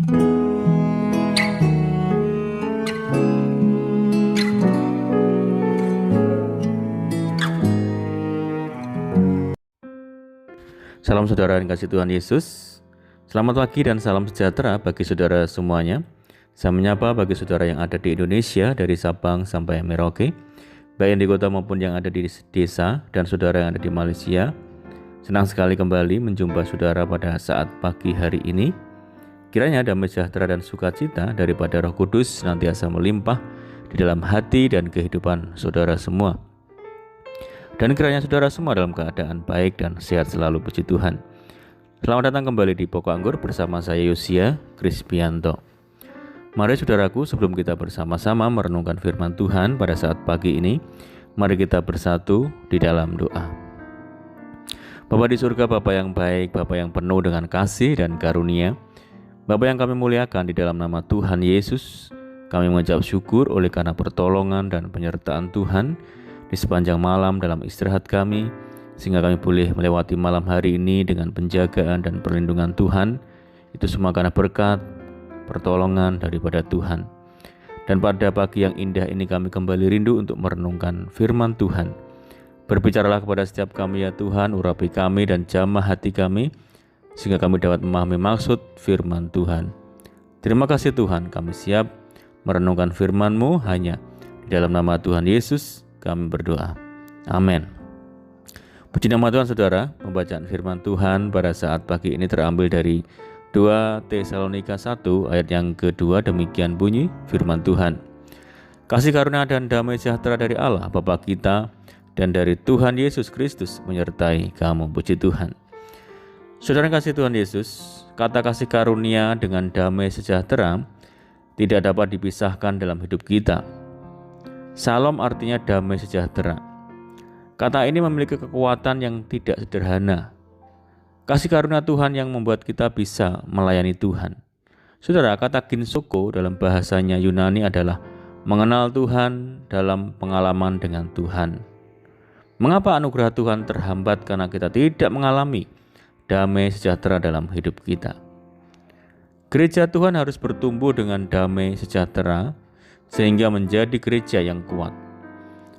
Salam saudara yang kasih Tuhan Yesus. Selamat pagi dan salam sejahtera bagi saudara semuanya. Saya menyapa bagi saudara yang ada di Indonesia dari Sabang sampai Merauke, baik yang di kota maupun yang ada di desa, dan saudara yang ada di Malaysia. Senang sekali kembali menjumpa saudara pada saat pagi hari ini. Kiranya damai sejahtera dan sukacita daripada Roh Kudus senantiasa melimpah di dalam hati dan kehidupan saudara semua. Dan kiranya saudara semua dalam keadaan baik dan sehat selalu, puji Tuhan. Selamat datang kembali di Pokok Anggur bersama saya Yosia Krispianto. Mari saudaraku, sebelum kita bersama-sama merenungkan firman Tuhan pada saat pagi ini, mari kita bersatu di dalam doa. Bapa di surga, Bapa yang baik, Bapa yang penuh dengan kasih dan karunia, Bapa yang kami muliakan, di dalam nama Tuhan Yesus, kami mengucap syukur oleh karena pertolongan dan penyertaan Tuhan di sepanjang malam dalam istirahat kami, sehingga kami boleh melewati malam hari ini dengan penjagaan dan perlindungan Tuhan. Itu semua karena berkat pertolongan daripada Tuhan. Dan pada pagi yang indah ini kami kembali rindu untuk merenungkan firman Tuhan. Berbicaralah kepada setiap kami ya Tuhan, urapi kami dan jamah hati kami, sehingga kami dapat memahami maksud firman Tuhan. Terima kasih Tuhan, kami siap merenungkan firman-Mu hanya di dalam nama Tuhan Yesus kami berdoa. Amin. Puji nama Tuhan saudara. Pembacaan firman Tuhan pada saat pagi ini terambil dari 2 Tesalonika 1 ayat yang kedua. Demikian bunyi firman Tuhan. Kasih karunia dan damai sejahtera dari Allah Bapa kita dan dari Tuhan Yesus Kristus menyertai kamu. Puji Tuhan. Saudara kasih Tuhan Yesus, kata kasih karunia dengan damai sejahtera tidak dapat dipisahkan dalam hidup kita. Salam artinya damai sejahtera. Kata ini memiliki kekuatan yang tidak sederhana. Kasih karunia Tuhan yang membuat kita bisa melayani Tuhan. Saudara, kata ginsoko dalam bahasanya Yunani adalah mengenal Tuhan dalam pengalaman dengan Tuhan. Mengapa anugerah Tuhan terhambat? Karena kita tidak mengalami damai sejahtera dalam hidup kita. Gereja Tuhan harus bertumbuh dengan damai sejahtera sehingga menjadi gereja yang kuat.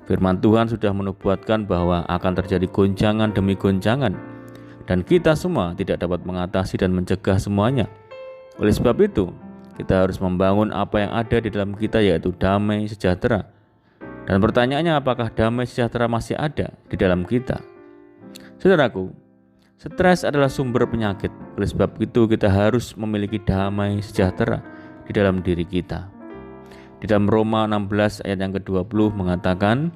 Firman Tuhan sudah menubuatkan bahwa akan terjadi goncangan demi goncangan, dan kita semua tidak dapat mengatasi dan mencegah semuanya. Oleh sebab itu, kita harus membangun apa yang ada di dalam kita, yaitu damai sejahtera. Dan pertanyaannya, apakah damai sejahtera masih ada di dalam kita? Saudaraku, stres adalah sumber penyakit. Oleh sebab itu, kita harus memiliki damai sejahtera di dalam diri kita. Di dalam Roma 16 ayat yang ke-20 mengatakan,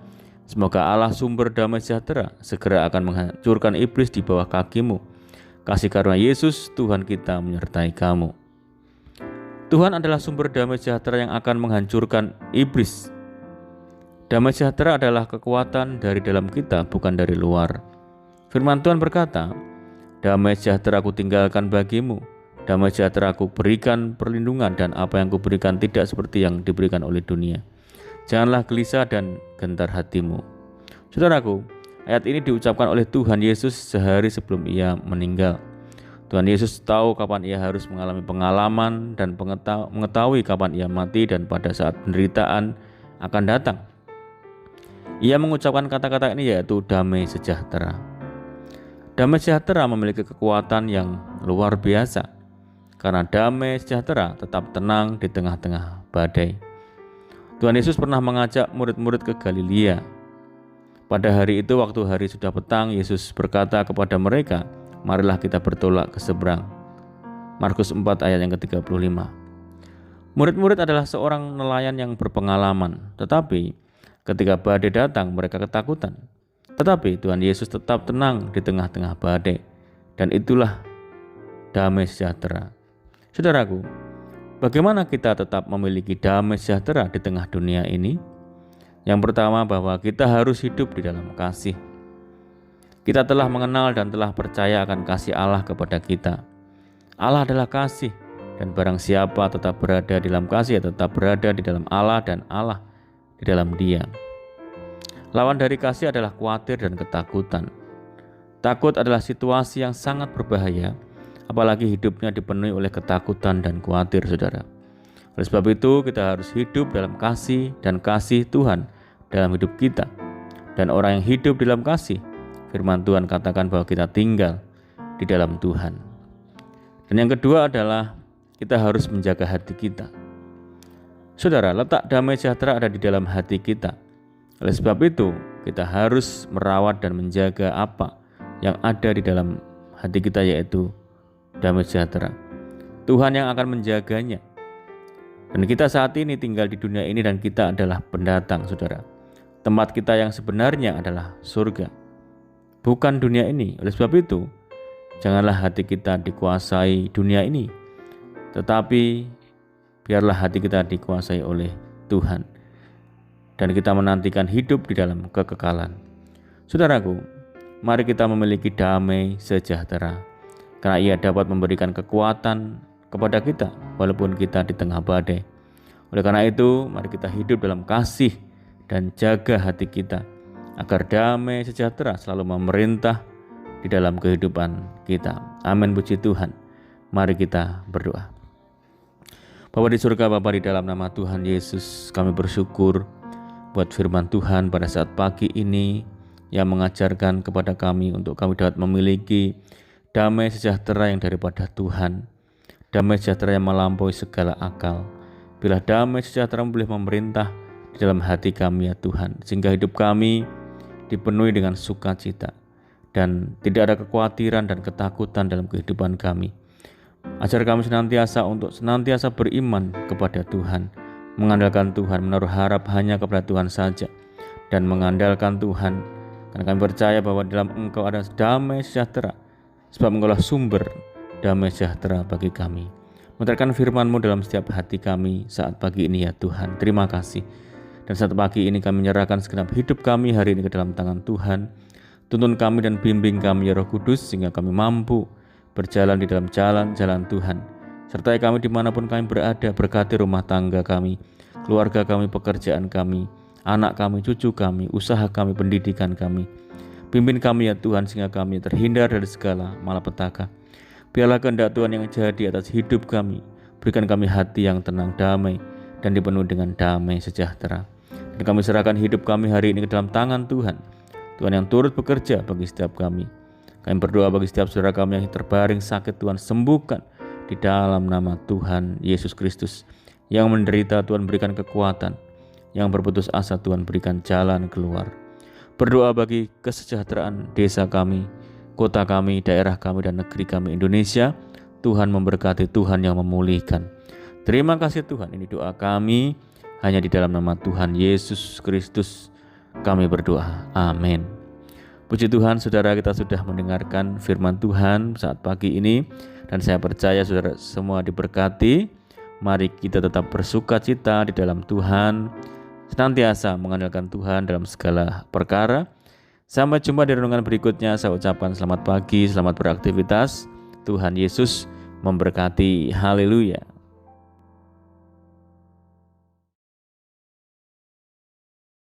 semoga Allah sumber damai sejahtera segera akan menghancurkan iblis di bawah kakimu. Kasih karunia Yesus Tuhan kita menyertai kamu. Tuhan adalah sumber damai sejahtera yang akan menghancurkan iblis. Damai sejahtera adalah kekuatan dari dalam kita, bukan dari luar. Firman Tuhan berkata, damai sejahtera aku tinggalkan bagimu, damai sejahtera aku berikan perlindungan, dan apa yang kuberikan tidak seperti yang diberikan oleh dunia. Janganlah gelisah dan gentar hatimu. Saudaraku, ayat ini diucapkan oleh Tuhan Yesus sehari sebelum ia meninggal. Tuhan Yesus tahu kapan ia harus mengalami pengalaman dan mengetahui kapan ia mati dan pada saat penderitaan akan datang. Ia mengucapkan kata-kata ini, yaitu damai sejahtera. Damai sejahtera memiliki kekuatan yang luar biasa. Karena damai sejahtera tetap tenang di tengah-tengah badai. Tuhan Yesus pernah mengajak murid-murid ke Galilea. Pada hari itu, waktu hari sudah petang, Yesus berkata kepada mereka, marilah kita bertolak ke seberang. Markus 4 ayat yang ke-35. Murid-murid adalah seorang nelayan yang berpengalaman, tetapi ketika badai datang mereka ketakutan. Tetapi Tuhan Yesus tetap tenang di tengah-tengah badai, dan itulah damai sejahtera. Saudaraku, bagaimana kita tetap memiliki damai sejahtera di tengah dunia ini? Yang pertama, bahwa kita harus hidup di dalam kasih. Kita telah mengenal dan telah percaya akan kasih Allah kepada kita. Allah adalah kasih, dan barang siapa tetap berada di dalam kasih, tetap berada di dalam Allah dan Allah di dalam Dia. Lawan dari kasih adalah khawatir dan ketakutan. Takut adalah situasi yang sangat berbahaya, apalagi hidupnya dipenuhi oleh ketakutan dan khawatir, saudara. Oleh sebab itu, kita harus hidup dalam kasih dan kasih Tuhan dalam hidup kita. Dan orang yang hidup dalam kasih, firman Tuhan katakan bahwa kita tinggal di dalam Tuhan. Dan yang kedua adalah kita harus menjaga hati kita. Saudara, letak damai sejahtera ada di dalam hati kita. Oleh sebab itu, kita harus merawat dan menjaga apa yang ada di dalam hati kita, yaitu damai sejahtera. Tuhan yang akan menjaganya. Dan kita saat ini tinggal di dunia ini dan kita adalah pendatang, saudara. Tempat kita yang sebenarnya adalah surga, bukan dunia ini. Oleh sebab itu, janganlah hati kita dikuasai dunia ini, tetapi biarlah hati kita dikuasai oleh Tuhan. Dan kita menantikan hidup di dalam kekekalan. Saudaraku, mari kita memiliki damai sejahtera, karena ia dapat memberikan kekuatan kepada kita walaupun kita di tengah badai. Oleh karena itu, mari kita hidup dalam kasih dan jaga hati kita agar damai sejahtera selalu memerintah di dalam kehidupan kita. Amin, puji Tuhan. Mari kita berdoa. Bapa di surga, Bapa, di dalam nama Tuhan Yesus, kami bersyukur buat firman Tuhan pada saat pagi ini yang mengajarkan kepada kami untuk kami dapat memiliki damai sejahtera yang daripada Tuhan. Damai sejahtera yang melampaui segala akal. Bila damai sejahtera boleh memerintah di dalam hati kami, ya Tuhan, sehingga hidup kami dipenuhi dengan sukacita dan tidak ada kekhawatiran dan ketakutan dalam kehidupan kami. Ajar kami senantiasa untuk senantiasa beriman kepada Tuhan, mengandalkan Tuhan, menaruh harap hanya kepada Tuhan saja, dan mengandalkan Tuhan, karena kami percaya bahwa dalam Engkau ada damai sejahtera, sebab Engkau lah sumber damai sejahtera bagi kami. Menterangkan firman-Mu dalam setiap hati kami saat pagi ini, ya Tuhan. Terima kasih. Dan saat pagi ini kami menyerahkan segenap hidup kami hari ini ke dalam tangan Tuhan. Tuntun kami dan bimbing kami, ya Roh Kudus, sehingga kami mampu berjalan di dalam jalan-jalan Tuhan. Sertai kami dimanapun kami berada. Berkati rumah tangga kami, keluarga kami, pekerjaan kami, anak kami, cucu kami, usaha kami, pendidikan kami. Pimpin kami, ya Tuhan, sehingga kami terhindar dari segala malapetaka. Biarlah kehendak Tuhan yang jadi atas hidup kami. Berikan kami hati yang tenang, damai, dan dipenuhi dengan damai sejahtera. Dan kami serahkan hidup kami hari ini ke dalam tangan Tuhan. Tuhan yang turut bekerja bagi setiap kami. Kami berdoa bagi setiap saudara kami yang terbaring sakit, Tuhan sembuhkan di dalam nama Tuhan Yesus Kristus. Yang menderita, Tuhan berikan kekuatan. Yang berputus asa, Tuhan berikan jalan keluar. Berdoa bagi kesejahteraan desa kami, kota kami, daerah kami, dan negeri kami Indonesia. Tuhan memberkati, Tuhan yang memulihkan. Terima kasih Tuhan, ini doa kami hanya di dalam nama Tuhan Yesus Kristus kami berdoa. Amin. Puji Tuhan, saudara, kita sudah mendengarkan firman Tuhan saat pagi ini, dan saya percaya saudara semua diberkati. Mari kita tetap bersuka cita di dalam Tuhan, senantiasa mengandalkan Tuhan dalam segala perkara. Sampai jumpa di renungan berikutnya. Saya ucapkan selamat pagi, selamat beraktivitas. Tuhan Yesus memberkati. Haleluya.